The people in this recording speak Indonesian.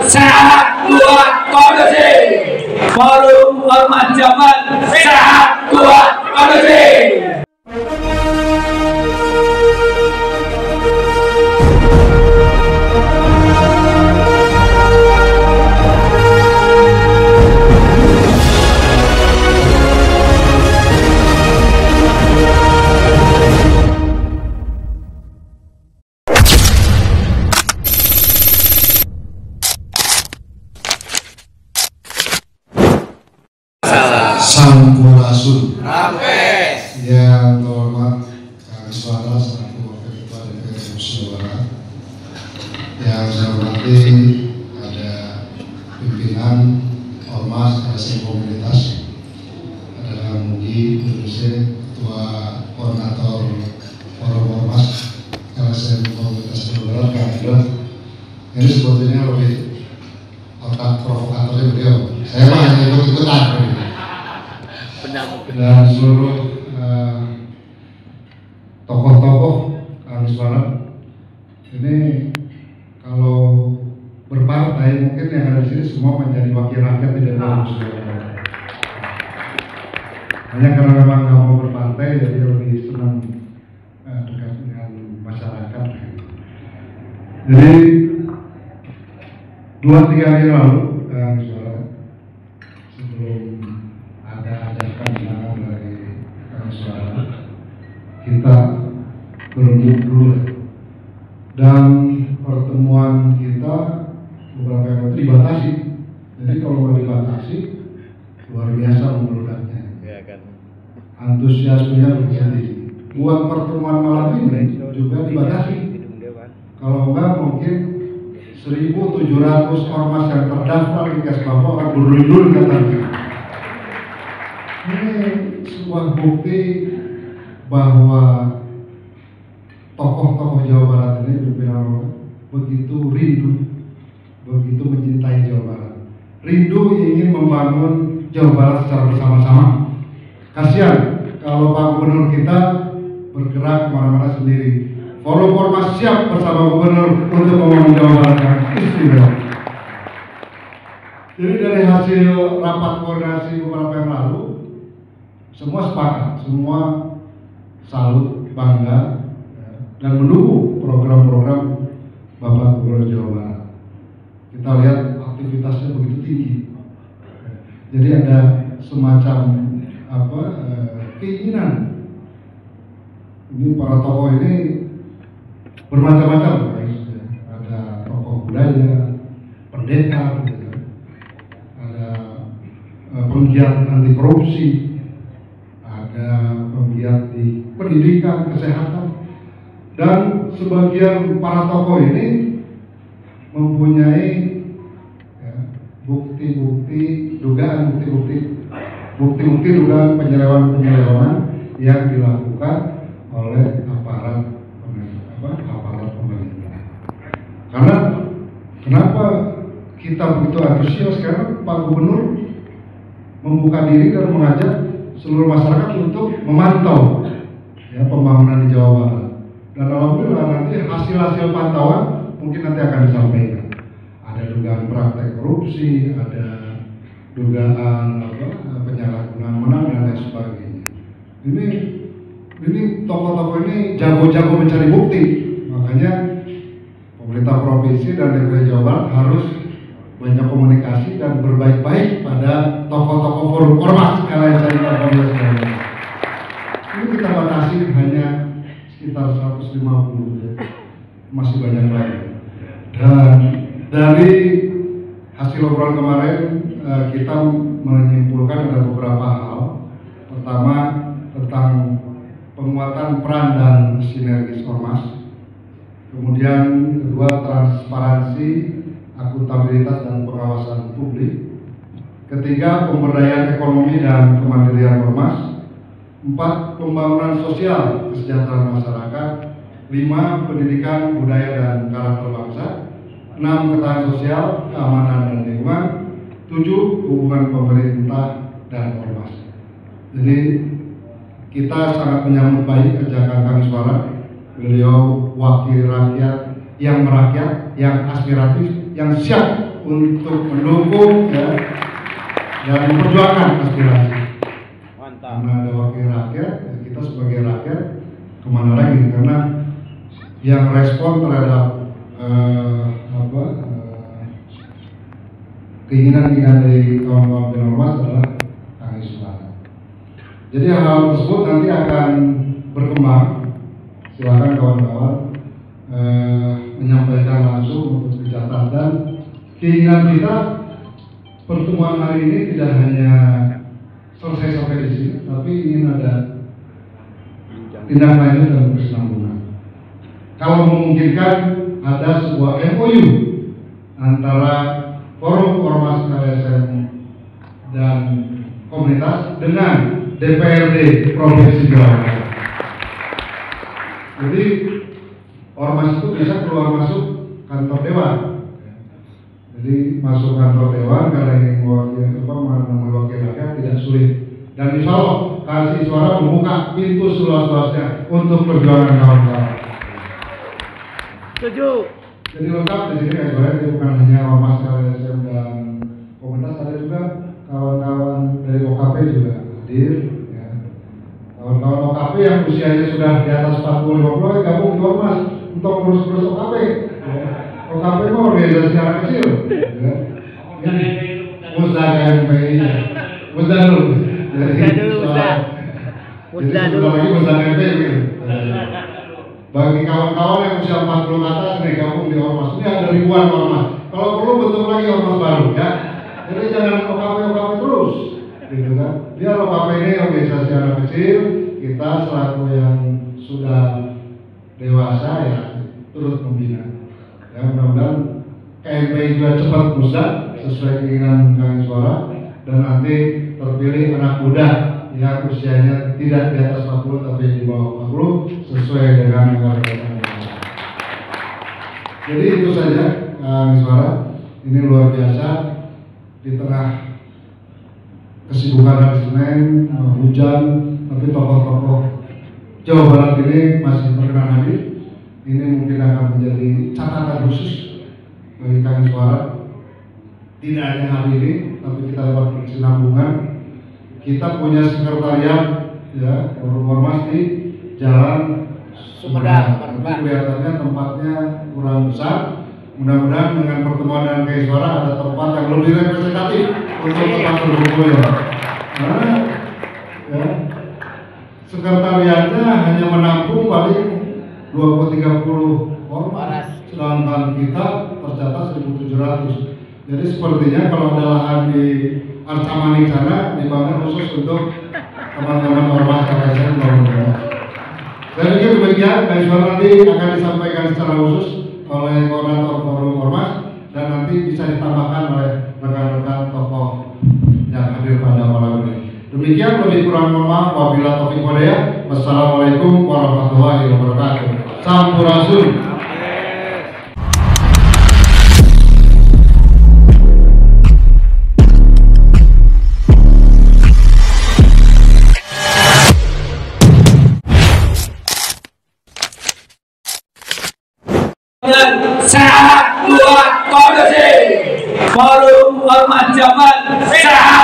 sehat kuat kondusif. Forum Ormas Jabar sehat kuat kondusif. Sampurasun. Rampes. Yang terhormat Kang Iswara selaku Wakil Ketua DPR Musyawarah. Yang saya hormati ada pimpinan Ormas, LSM Komunitas, ada Mugi Indonesia, Ketua Koordinator Forum Ormas LSM Komunitas Jawa Barat, Kang Idul. Ini sebetulnya lebih otak provokatornya beliau. Saya mah hanya ikut-ikutan. Dan seluruh tokoh-tokoh Kang Iswara ini kalau berpartai mungkin yang ada di sini semua menjadi wakil rakyat tidak mau hanya karena memang nggak mau berpartai jadi lebih senang dekat dengan masyarakat. Jadi 2-3 hari lalu Kang Iswara sebelum ada ajakan dari Kang Iswara kita berunding dulu dan pertemuan kita beberapa yang itu dibatasi. Jadi kalau nggak dibatasi luar biasa membeludaknya. Antusiasmenya berjadi. Buat pertemuan malam ini juga dibatasi. Kalau enggak mungkin 1.700 ormas yang terdaftar di Kesbangpol akan berduyun katanya. Ini sebuah bukti bahwa tokoh-tokoh Jawa Barat ini pimpinan begitu rindu, begitu mencintai Jawa Barat. Rindu ingin membangun Jawa Barat secara bersama-sama. Kasihan kalau Pak Gubernur kita bergerak kemana-mana sendiri. Forum Ormas siap bersama Gubernur untuk membangun Jawa Barat yang istimewa. Jadi dari hasil rapat koordinasi beberapa yang lalu, semua sepakat, semua salut, bangga, dan mendukung program-program Bapak Gubernur Jawa Barat. Kita lihat aktivitasnya begitu tinggi. Jadi ada semacam keinginan. Ini para tokoh ini bermacam-macam. Ada tokoh budaya, pendeta, ada penggiat anti korupsi, ada penggiat di pendidikan, kesehatan, dan sebagian para tokoh ini mempunyai bukti-bukti dugaan penyelewengan yang dilakukan oleh aparat pemerintah. Karena kenapa kita begitu antusias? Karena Pak Gubernur membuka diri dan mengajak seluruh masyarakat untuk memantau pembangunan di Jawa Barat. Dan alhamdulillah nanti hasil-hasil pantauan mungkin nanti akan disampaikan. Ada dugaan praktek korupsi, ada dugaan penyalahgunaan wewenang dan lain sebagainya. Ini tokoh-tokoh ini jago-jago mencari bukti. Makanya pemerintah provinsi dan DPR Jawa Barat harus banyak komunikasi dan berbaik-baik pada tokoh-tokoh forum ormas LSM Komunitas. Ini kita batasi hanya sekitar 150, masih banyak lagi. Dan dari hasil obrolan kemarin kita menyimpulkan ada beberapa hal. Pertama tentang penguatan peran dan sinergis ormas. Kemudian kedua transparansi, akuntabilitas dan pengawasan publik. Ketiga pemberdayaan ekonomi dan kemandirian ormas. 4 pembangunan sosial kesejahteraan masyarakat. 5 pendidikan budaya dan karakter bangsa. 6 ketahanan sosial, keamanan dan lingkungan. 7 hubungan pemerintah dan ormas. Jadi kita sangat menyambut baik ajakan Kang Iswara. Beliau wakil rakyat yang merakyat, yang aspiratif, yang siap untuk mendukung ya dan memperjuangkan aspirasi. Karena ada wakil rakyat, ya kita sebagai rakyat kemana lagi? Karena yang respon terhadap keinginan-keinginan dari kawan-kawan Ormas adalah Kang Iswara. Jadi hal tersebut nanti akan berkembang. Silakan kawan-kawan menyampaikan langsung untuk dicatat, dan keinginan kita pertemuan hari ini tidak hanya selesai sampai di sini, tapi ingin ada tindak lanjut dan berkesinambungan. Kalau memungkinkan ada sebuah MOU antara Forum Ormas LSM dan komunitas dengan DPRD Provinsi Jawa Barat. Jadi ormas itu bisa keluar masuk kantor dewan. Jadi masuk kantor dewan karena ini wakil rakyat tidak sulit. Dan insya Allah Kang Iswara membuka pintu seluas-luasnya untuk perjuangan kawan-kawan. Setuju. Jadi lengkap di sini Kang Iswara, bukan hanya ormas LSM dan komunitas, ada juga kawan-kawan dari OKP juga hadir. Ya. Kawan-kawan OKP yang usianya sudah di atas 40-50 gabung di ormas untuk urus-urus OKP. Ya. OKP itu organisasi anak kecil. Ya. Musdaq-MPI. Musdaq-Nur. Musdaq-MPI. Bagi kawan-kawan yang usia 40 ke atas nih gabung di ormas, ini ada ribuan ormas. Kalau perlu bentuk lagi ormas baru ya. Jadi jangan OKP terus, gitu kan? Biar OKP ini organisasi anak kecil, kita selaku yang sudah dewasa ya turut membina. Ya mudah-mudahan KMPI juga cepat musnah sesuai keinginan Kang Iswara, dan nanti terpilih anak muda yang usianya tidak di atas 40 tapi di bawah 40 sesuai dengan yang. Jadi itu saja Kang Iswara, ini luar biasa di tengah kesibukan hari Senin, hujan, tapi tokoh-tokoh Jawa Barat ini masih berkenan hadir. Ini mungkin akan menjadi catatan khusus bagi Kang Iswara. Tidak hanya hari ini, tapi kita dapat berkesinambungan. Kita punya sekretariat ya, ormas di Jalan Sumedang. Kelihatannya tempatnya kurang besar. Mudah-mudahan dengan pertemuan dengan Kang Iswara ada tempat yang lebih representatif untuk tempat berkumpul ya. Karena ya, sekretariatnya hanya menampung paling 20-30 ormas, sedangkan kita tercatat 1.700. Jadi sepertinya kalau ada lahan di Arcamanik sana dibangun khusus untuk teman-teman ormas LSM. Saya pikir demikian, Kang Iswara nanti akan disampaikan secara khusus oleh koordinator forum ormas, dan nanti bisa ditambahkan oleh rekan-rekan tokoh yang hadir pada malam ini. Demikian, lebih kurang mohon maaf. Wabillahi taufiq wal hidayah. Wassalamualaikum warahmatullahi wabarakatuh. Sampurasun. Sehat buat kondisi Forum Ormas Jabar, sehat